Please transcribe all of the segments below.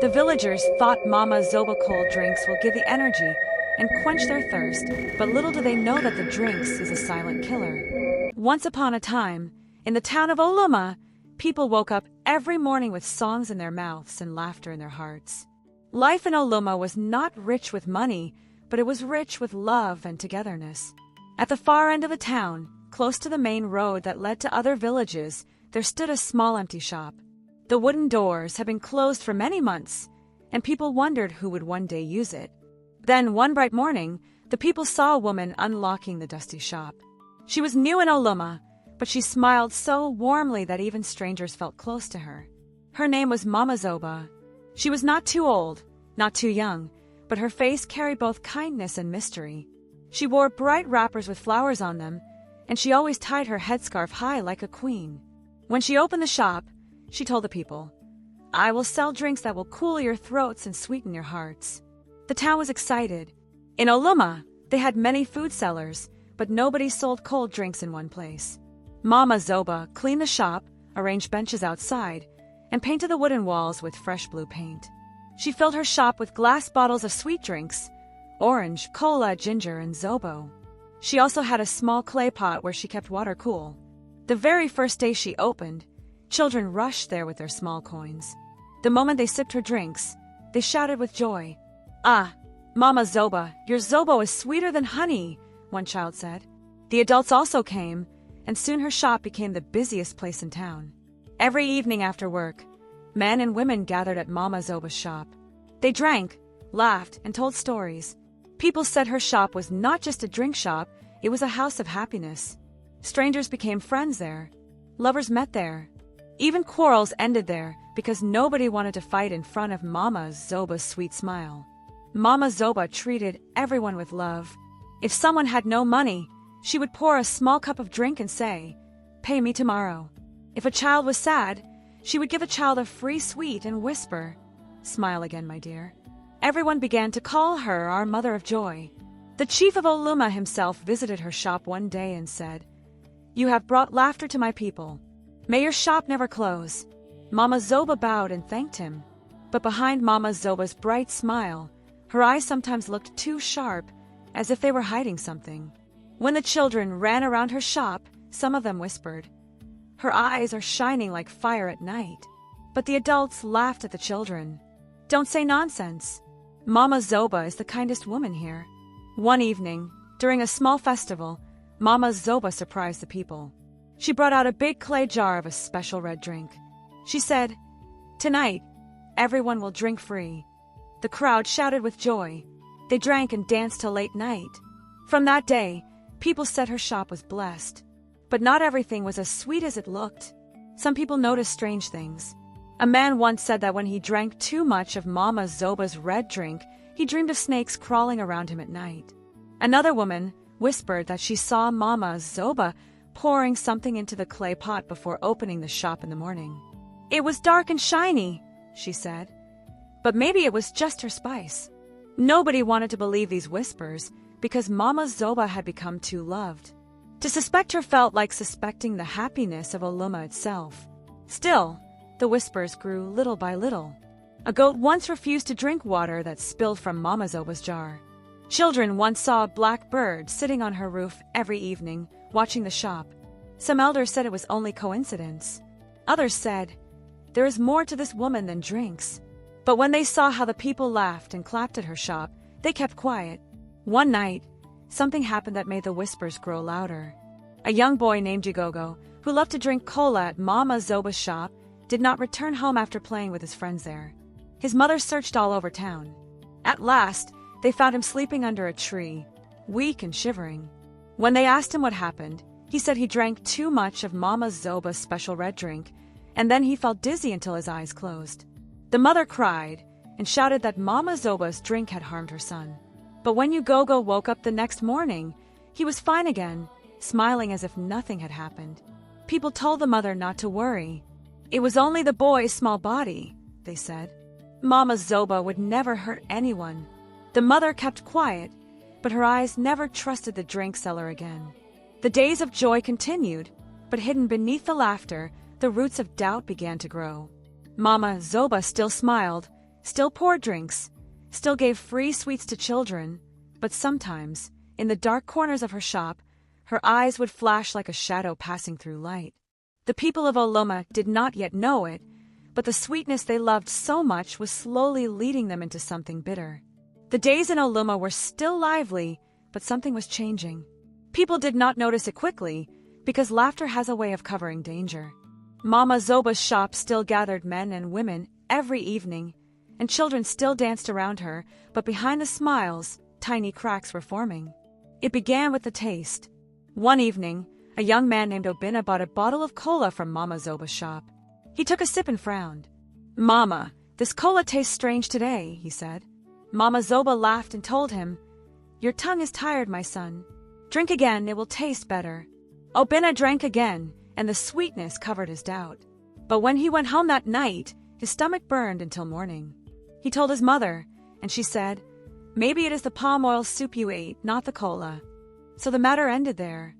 The villagers thought Mama Zoba cold drinks will give the energy and quench their thirst, but little do they know that the drinks is a silent killer. Once upon a time, in the town of Oluma, people woke up every morning with songs in their mouths and laughter in their hearts. Life in Oluma was not rich with money, but it was rich with love and togetherness. At the far end of the town, close to the main road that led to other villages, there stood a small empty shop. The wooden doors had been closed for many months, and people wondered who would one day use it. Then, one bright morning, the people saw a woman unlocking the dusty shop. She was new in Oluma, but she smiled so warmly that even strangers felt close to her. Her name was Mama Zoba. She was not too old, not too young, but her face carried both kindness and mystery. She wore bright wrappers with flowers on them, and she always tied her headscarf high like a queen. When she opened the shop, she told the people, "I will sell drinks that will cool your throats and sweeten your hearts." The town was excited. In Oluma, they had many food sellers, but nobody sold cold drinks in one place. Mama Zoba cleaned the shop, arranged benches outside, and painted the wooden walls with fresh blue paint. She filled her shop with glass bottles of sweet drinks, orange, cola, ginger, and zobo. She also had a small clay pot where she kept water cool. The very first day she opened, children rushed there with their small coins. The moment they sipped her drinks, they shouted with joy, "Ah, Mama Zoba, your zobo is sweeter than honey," one child said. The adults also came, and soon her shop became the busiest place in town. Every evening after work, men and women gathered at Mama Zoba's shop. They drank, laughed, and told stories. People said her shop was not just a drink shop, it was a house of happiness. Strangers became friends there. Lovers met there. Even quarrels ended there because nobody wanted to fight in front of Mama Zoba's sweet smile. Mama Zoba treated everyone with love. If someone had no money, she would pour a small cup of drink and say, "Pay me tomorrow." If a child was sad, she would give a child a free sweet and whisper, "Smile again, my dear." Everyone began to call her our Mother of Joy. The chief of Oluma himself visited her shop one day and said, "You have brought laughter to my people. May your shop never close." Mama Zoba bowed and thanked him. But behind Mama Zoba's bright smile, her eyes sometimes looked too sharp, as if they were hiding something. When the children ran around her shop, some of them whispered, "Her eyes are shining like fire at night." But the adults laughed at the children. "Don't say nonsense. Mama Zoba is the kindest woman here." One evening, during a small festival, Mama Zoba surprised the people. She brought out a big clay jar of a special red drink. She said, "Tonight, everyone will drink free." The crowd shouted with joy. They drank and danced till late night. From that day, people said her shop was blessed. But not everything was as sweet as it looked. Some people noticed strange things. A man once said that when he drank too much of Mama Zoba's red drink, he dreamed of snakes crawling around him at night. Another woman whispered that she saw Mama Zoba pouring something into the clay pot before opening the shop in the morning. "It was dark and shiny," she said. But maybe it was just her spice. Nobody wanted to believe these whispers because Mama Zoba had become too loved. To suspect her felt like suspecting the happiness of Oluma itself. Still, the whispers grew little by little. A goat once refused to drink water that spilled from Mama Zoba's jar. Children once saw a black bird sitting on her roof every evening, watching the shop. Some elders said it was only coincidence. Others said, "There is more to this woman than drinks." But when they saw how the people laughed and clapped at her shop, they kept quiet. One night, something happened that made the whispers grow louder. A young boy named Jigogo, who loved to drink cola at Mama Zoba's shop, did not return home after playing with his friends there. His mother searched all over town. At last, they found him sleeping under a tree, weak and shivering. When they asked him what happened, he said he drank too much of Mama Zoba's special red drink, and then he felt dizzy until his eyes closed. The mother cried and shouted that Mama Zoba's drink had harmed her son. But when Ugogo woke up the next morning, he was fine again, smiling as if nothing had happened. People told the mother not to worry. It was only the boy's small body, they said. Mama Zoba would never hurt anyone. The mother kept quiet, but her eyes never trusted the drink seller again. The days of joy continued, but hidden beneath the laughter, the roots of doubt began to grow. Mama Zoba still smiled, still poured drinks, still gave free sweets to children, but sometimes, in the dark corners of her shop, her eyes would flash like a shadow passing through light. The people of Oluma did not yet know it, but the sweetness they loved so much was slowly leading them into something bitter. The days in Oluma were still lively, but something was changing. People did not notice it quickly, because laughter has a way of covering danger. Mama Zoba's shop still gathered men and women every evening, and children still danced around her, but behind the smiles, tiny cracks were forming. It began with the taste. One evening, a young man named Obina bought a bottle of cola from Mama Zoba's shop. He took a sip and frowned. "Mama, this cola tastes strange today," he said. Mama Zoba laughed and told him, "Your tongue is tired, my son. Drink again, it will taste better." Obina drank again, and the sweetness covered his doubt. But when he went home that night, his stomach burned until morning. He told his mother, and she said, "Maybe it is the palm oil soup you ate, not the cola." So the matter ended there.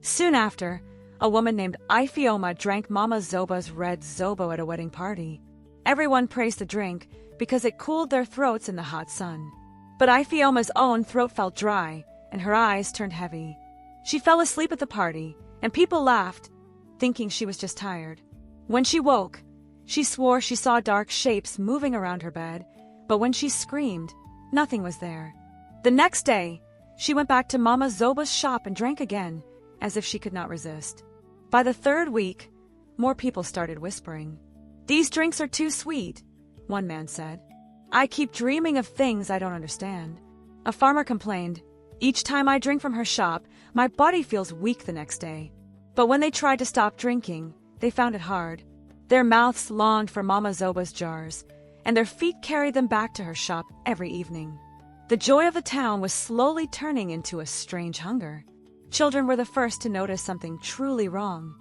Soon after, a woman named Ifeoma drank Mama Zoba's red zobo at a wedding party. Everyone praised the drink because it cooled their throats in the hot sun. But Ifeoma's own throat felt dry, and her eyes turned heavy. She fell asleep at the party, and people laughed, thinking she was just tired. When she woke, she swore she saw dark shapes moving around her bed, but when she screamed, nothing was there. The next day, she went back to Mama Zoba's shop and drank again, as if she could not resist. By the third week, more people started whispering. "These drinks are too sweet," one man said. "I keep dreaming of things I don't understand." A farmer complained, "Each time I drink from her shop, my body feels weak the next day." But when they tried to stop drinking, they found it hard. Their mouths longed for Mama Zoba's jars, and their feet carried them back to her shop every evening. The joy of the town was slowly turning into a strange hunger. Children were the first to notice something truly wrong.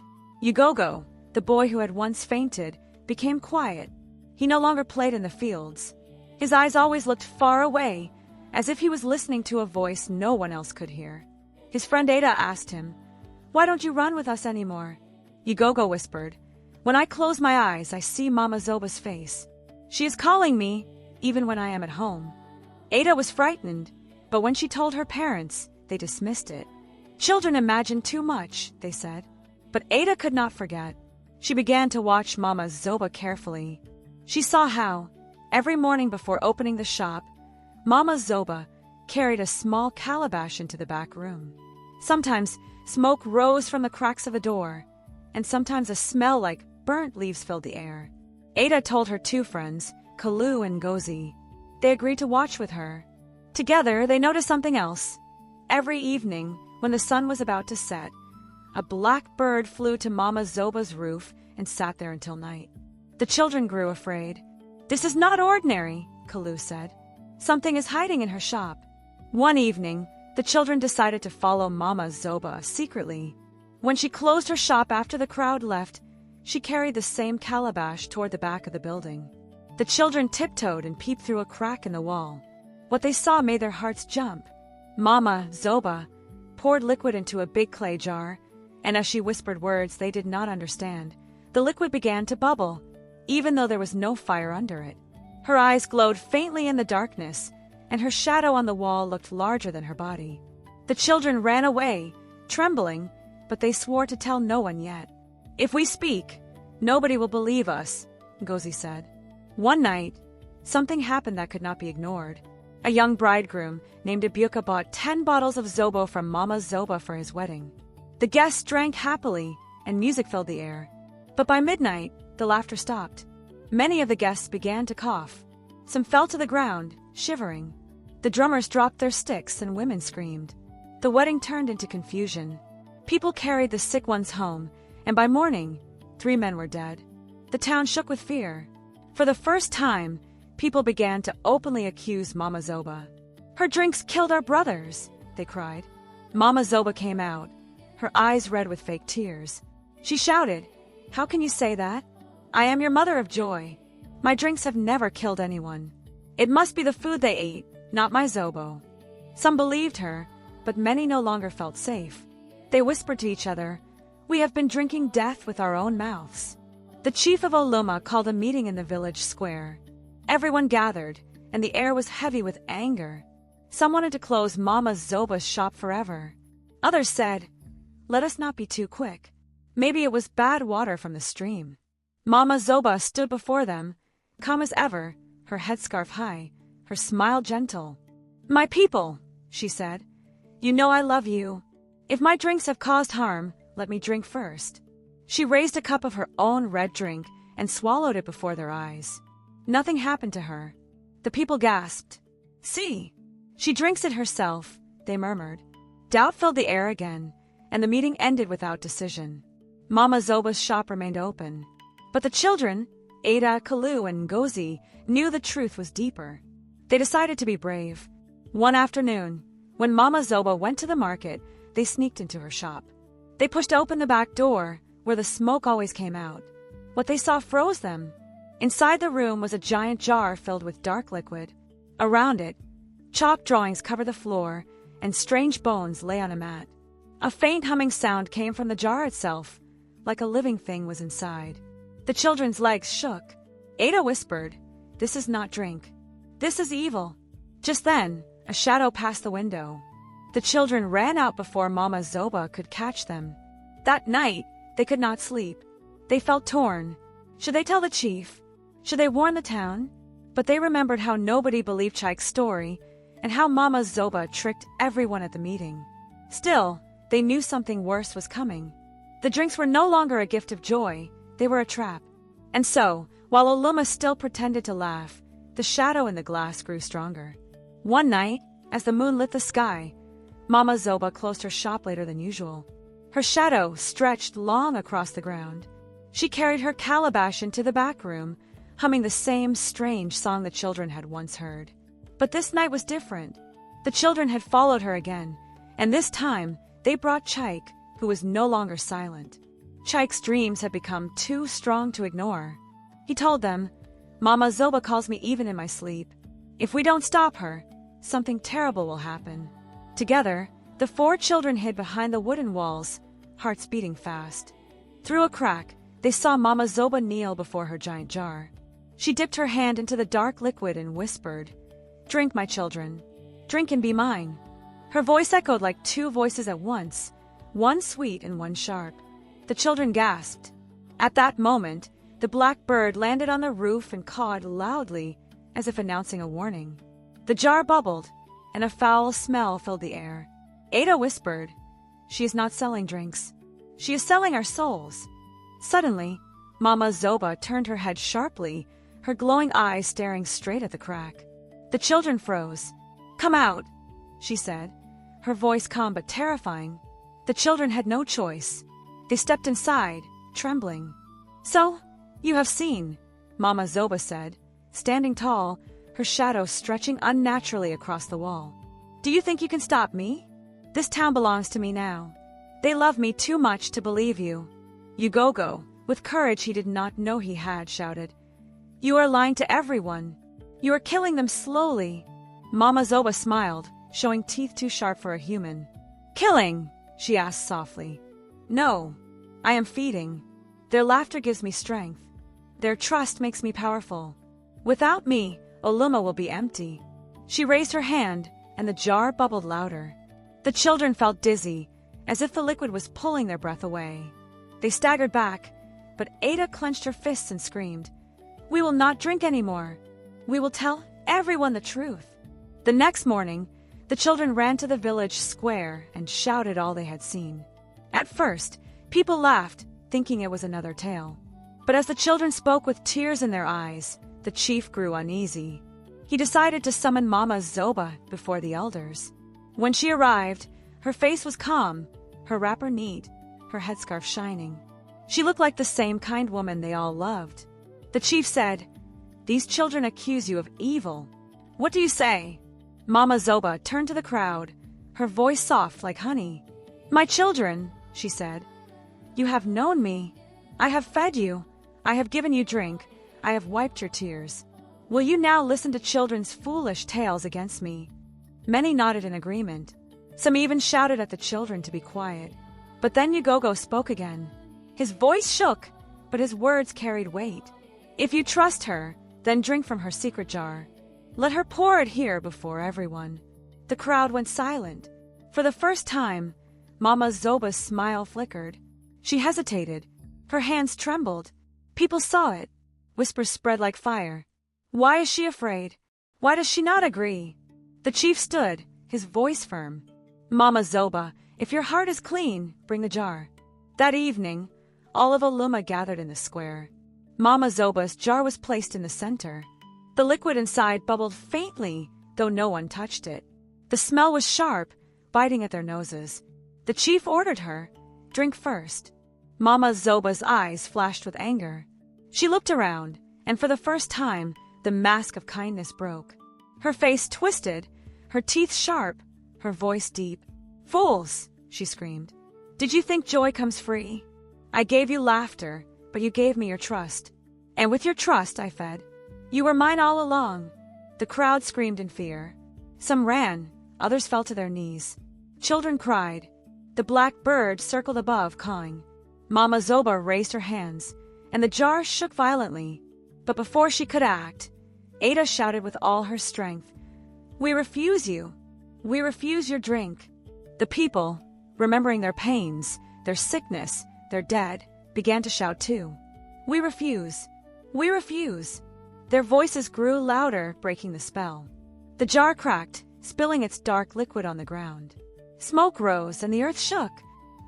Ugogo, the boy who had once fainted, became quiet. He no longer played in the fields. His eyes always looked far away, as if he was listening to a voice no one else could hear. His friend Ada asked him, "Why don't you run with us anymore?" Ugogo whispered, "When I close my eyes, I see Mama Zoba's face. She is calling me, even when I am at home." Ada was frightened, but when she told her parents, they dismissed it. "Children imagine too much," they said. But Ada could not forget. She began to watch Mama Zoba carefully. She saw how, every morning before opening the shop, Mama Zoba carried a small calabash into the back room. Sometimes smoke rose from the cracks of a door, and sometimes a smell like burnt leaves filled the air. Ada told her two friends, Kalu and Gozi. They agreed to watch with her. Together, they noticed something else. Every evening, when the sun was about to set, a black bird flew to Mama Zoba's roof and sat there until night. The children grew afraid. "This is not ordinary," Kalu said. "Something is hiding in her shop." One evening, the children decided to follow Mama Zoba secretly. When she closed her shop after the crowd left, she carried the same calabash toward the back of the building. The children tiptoed and peeped through a crack in the wall. What they saw made their hearts jump. Mama Zoba poured liquid into a big clay jar, and as she whispered words they did not understand, the liquid began to bubble, even though there was no fire under it. Her eyes glowed faintly in the darkness, and her shadow on the wall looked larger than her body. The children ran away, trembling, but they swore to tell no one yet. "If we speak, nobody will believe us," Gozi said. One night, something happened that could not be ignored. A young bridegroom named Ibuka bought 10 bottles of zobo from Mama Zoba for his wedding. The guests drank happily, and music filled the air. But by midnight, the laughter stopped. Many of the guests began to cough. Some fell to the ground, shivering. The drummers dropped their sticks, and women screamed. The wedding turned into confusion. People carried the sick ones home, and by morning, 3 men were dead. The town shook with fear. For the first time, people began to openly accuse Mama Zoba. "Her drinks killed our brothers," they cried. Mama Zoba came out, her eyes red with fake tears. She shouted, "How can you say that? I am your mother of joy. My drinks have never killed anyone. It must be the food they ate, not my zobo." Some believed her, but many no longer felt safe. They whispered to each other, "We have been drinking death with our own mouths." The chief of Oluma called a meeting in the village square. Everyone gathered, and the air was heavy with anger. Some wanted to close Mama Zoba's shop forever. Others said, "Let us not be too quick. Maybe it was bad water from the stream." Mama Zoba stood before them, calm as ever, her headscarf high, her smile gentle. "My people," she said, "you know I love you. If my drinks have caused harm, let me drink first." She raised a cup of her own red drink and swallowed it before their eyes. Nothing happened to her. The people gasped. "See, she drinks it herself," they murmured. Doubt filled the air again, and the meeting ended without decision. Mama Zoba's shop remained open. But the children, Ada, Kalu, and Ngozi, knew the truth was deeper. They decided to be brave. One afternoon, when Mama Zoba went to the market, they sneaked into her shop. They pushed open the back door, where the smoke always came out. What they saw froze them. Inside the room was a giant jar filled with dark liquid. Around it, chalk drawings covered the floor, and strange bones lay on a mat. A faint humming sound came from the jar itself, like a living thing was inside. The children's legs shook. Ada whispered, "This is not drink. This is evil." Just then, a shadow passed the window. The children ran out before Mama Zoba could catch them. That night, they could not sleep. They felt torn. Should they tell the chief? Should they warn the town? But they remembered how nobody believed Chaik's story and how Mama Zoba tricked everyone at the meeting. Still, they knew something worse was coming. The drinks were no longer a gift of joy, they were a trap. And so, while Oluma still pretended to laugh, the shadow in the glass grew stronger. One night, as the moon lit the sky, Mama Zoba closed her shop later than usual. Her shadow stretched long across the ground. She carried her calabash into the back room, humming the same strange song the children had once heard. But this night was different. The children had followed her again, and this time they brought Chaik, who was no longer silent. Chaik's dreams had become too strong to ignore. He told them, "Mama Zoba calls me even in my sleep. If we don't stop her, something terrible will happen." Together, the four children hid behind the wooden walls, hearts beating fast. Through a crack, they saw Mama Zoba kneel before her giant jar. She dipped her hand into the dark liquid and whispered, "Drink, my children. Drink and be mine." Her voice echoed like two voices at once, one sweet and one sharp. The children gasped. At that moment, the black bird landed on the roof and cawed loudly, as if announcing a warning. The jar bubbled, and a foul smell filled the air. Ada whispered, "She is not selling drinks. She is selling our souls." Suddenly, Mama Zoba turned her head sharply, her glowing eyes staring straight at the crack. The children froze. "Come out," she said, her voice calm but terrifying. The children had no choice. They stepped inside, trembling. "So, you have seen," Mama Zoba said, standing tall, her shadow stretching unnaturally across the wall. "Do you think you can stop me? This town belongs to me now. They love me too much to believe you." Ugogo, with courage he did not know he had, shouted, "You are lying to everyone. You are killing them slowly." Mama Zoba smiled, showing teeth too sharp for a human. "Killing?" she asked softly. "No, I am feeding. Their laughter gives me strength. Their trust makes me powerful. Without me, Oluma will be empty." She raised her hand, and the jar bubbled louder. The children felt dizzy, as if the liquid was pulling their breath away. They staggered back, but Ada clenched her fists and screamed, "We will not drink anymore. We will tell everyone the truth." The next morning, the children ran to the village square and shouted all they had seen. At first, people laughed, thinking it was another tale. But as the children spoke with tears in their eyes, the chief grew uneasy. He decided to summon Mama Zoba before the elders. When she arrived, her face was calm, her wrapper neat, her headscarf shining. She looked like the same kind woman they all loved. The chief said, "These children accuse you of evil. What do you say?" Mama Zoba turned to the crowd, her voice soft like honey. "My children," she said, "you have known me. I have fed you. I have given you drink. I have wiped your tears. Will you now listen to children's foolish tales against me?" Many nodded in agreement. Some even shouted at the children to be quiet. But then Ugogo spoke again. His voice shook, but his words carried weight. "If you trust her, then drink from her secret jar. Let her pour it here before everyone." The crowd went silent. For the first time, Mama Zoba's smile flickered. She hesitated. Her hands trembled. People saw it. Whispers spread like fire. "Why is she afraid? Why does she not agree?" The chief stood, his voice firm. "Mama Zoba, if your heart is clean, bring the jar." That evening, all of Oluma gathered in the square. Mama Zoba's jar was placed in the center. The liquid inside bubbled faintly, though no one touched it. The smell was sharp, biting at their noses. The chief ordered her, "Drink first." Mama Zoba's eyes flashed with anger. She looked around, and for the first time, the mask of kindness broke. Her face twisted, her teeth sharp, her voice deep. "Fools!" she screamed. "Did you think joy comes free? I gave you laughter, but you gave me your trust. And with your trust I fed. You were mine all along." The crowd screamed in fear. Some ran, others fell to their knees. Children cried. The black bird circled above, cawing. Mama Zoba raised her hands, and the jar shook violently. But before she could act, Ada shouted with all her strength, "We refuse you. We refuse your drink." The people, remembering their pains, their sickness, their dead, began to shout too. "We refuse. We refuse." Their voices grew louder, breaking the spell. The jar cracked, spilling its dark liquid on the ground. Smoke rose and the earth shook.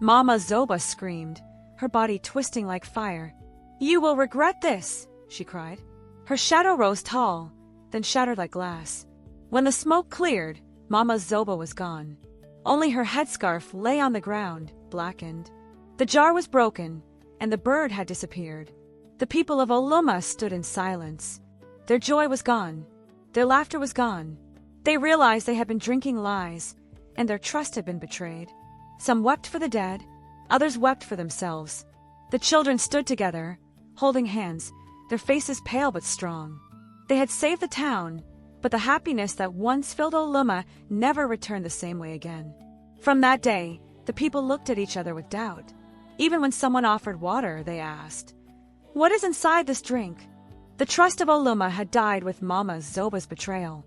Mama Zoba screamed, her body twisting like fire. "You will regret this," she cried. Her shadow rose tall, then shattered like glass. When the smoke cleared, Mama Zoba was gone. Only her headscarf lay on the ground, blackened. The jar was broken, and the bird had disappeared. The people of Oluma stood in silence. Their joy was gone. Their laughter was gone. They realized they had been drinking lies, and their trust had been betrayed. Some wept for the dead, others wept for themselves. The children stood together, holding hands, their faces pale but strong. They had saved the town, but the happiness that once filled Oluma never returned the same way again. From that day, the people looked at each other with doubt. Even when someone offered water, they asked, "What is inside this drink?" The trust of Oluma had died with Mama Zoba's betrayal.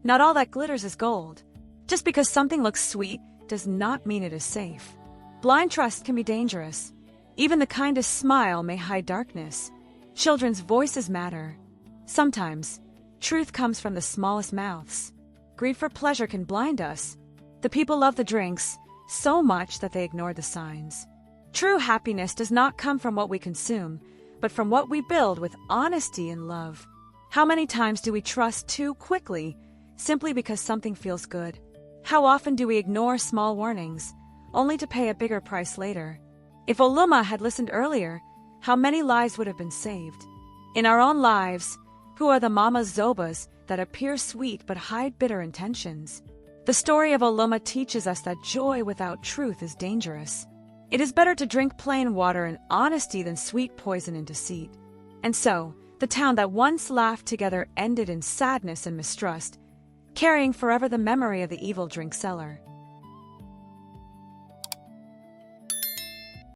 Not all that glitters is gold. Just because something looks sweet does not mean it is safe. Blind trust can be dangerous. Even the kindest smile may hide darkness. Children's voices matter. Sometimes, truth comes from the smallest mouths. Greed for pleasure can blind us. The people love the drinks so much that they ignored the signs. True happiness does not come from what we consume, but from what we build with honesty and love. How many times do we trust too quickly, simply because something feels good? How often do we ignore small warnings, only to pay a bigger price later? If Oluma had listened earlier, how many lives would have been saved? In our own lives, who are the Mama Zobas that appear sweet but hide bitter intentions? The story of Oluma teaches us that joy without truth is dangerous. It is better to drink plain water in honesty than sweet poison in deceit. And so, the town that once laughed together ended in sadness and mistrust, carrying forever the memory of the evil drink seller.